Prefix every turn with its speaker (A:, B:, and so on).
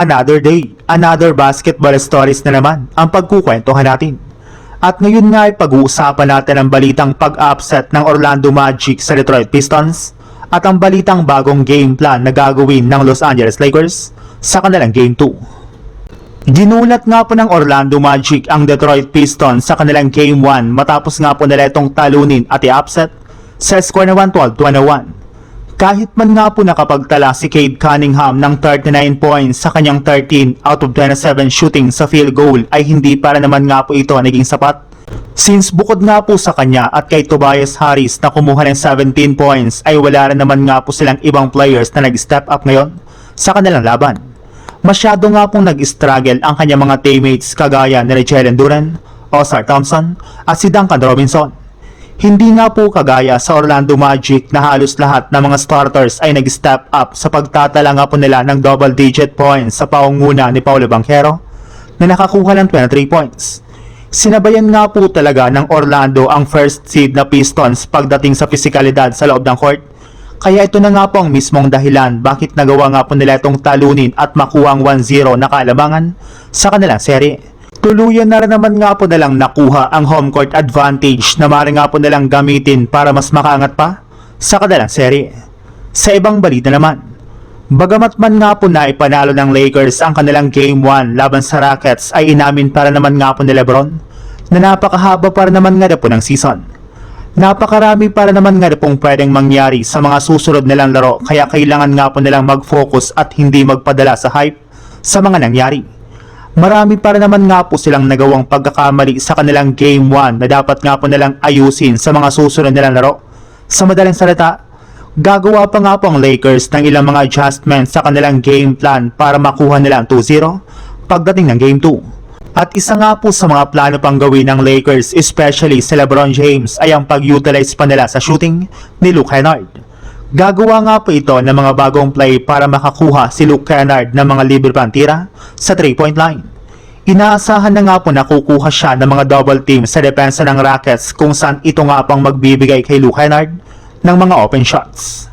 A: Another day, another basketball stories na naman ang pagkukwentuhan natin. At ngayon nga ay pag-uusapan natin ang balitang pag-upset ng Orlando Magic sa Detroit Pistons at ang balitang bagong game plan na gagawin ng Los Angeles Lakers sa kanilang Game 2. Ginulat nga po ng Orlando Magic ang Detroit Pistons sa kanilang Game 1 matapos nga po nila itong talunin at i-upset sa score na 112-101. Kahit man nga po nakapagtala si Cade Cunningham ng 39 points sa kanyang 13 out of 27 shooting sa field goal ay hindi para naman nga po ito naging sapat. Since bukod nga po sa kanya at kay Tobias Harris na kumuha ng 17 points ay wala rin naman nga po silang ibang players na nag-step up ngayon sa kanilang laban. Masyado nga pong nag-struggle ang kanyang mga teammates kagaya ni Jalen Duren, Ausar Thompson at si Duncan Robinson. Hindi nga po kagaya sa Orlando Magic na halos lahat ng mga starters ay nag-step up sa pagtatala nga po nila ng double-digit points sa paunguna ni Paolo Banchero na nakakuha ng 23 points. Sinabayan nga po talaga ng Orlando ang first seed na Pistons pagdating sa pisikalidad sa loob ng court. Kaya ito na nga po ang mismong dahilan bakit nagawa nga po nila itong talunin at makuha ang 1-0 na kaalamangan sa kanilang serye. Tuluyan na rin naman nga po nalang nakuha ang home court advantage na maaari nga po nalang gamitin para mas makaangat pa sa kanilang serye. Sa ibang balita naman, bagamat man nga po na ipanalo ng Lakers ang kanilang Game 1 laban sa Rockets ay inamin para naman nga po ni Lebron na napakahaba para naman nga po ng season. Napakarami para naman nga pong pwedeng mangyari sa mga susunod nilang laro kaya kailangan nga po nilang mag-focus at hindi magpadala sa hype sa mga nangyari. Marami para naman nga po silang nagawang pagkakamali sa kanilang Game 1 na dapat nga po nilang ayusin sa mga susunod nilang laro. Sa madaling salita, gagawa pa nga po ang Lakers ng ilang mga adjustments sa kanilang game plan para makuha nila ang 2-0 pagdating ng Game 2. At isa nga po sa mga plano pang gawin ng Lakers, especially si LeBron James, ay ang pag-utilize pa nila sa shooting ni Luke Kennard. Gagawa nga po ito ng mga bagong play para makakuha si Luke Kennard ng mga libre pang tira sa 3-point line. Inaasahan na nga po na kukuha siya ng mga double team sa depensa ng Rockets kung saan ito nga pang magbibigay kay Luke Kennard ng mga open shots.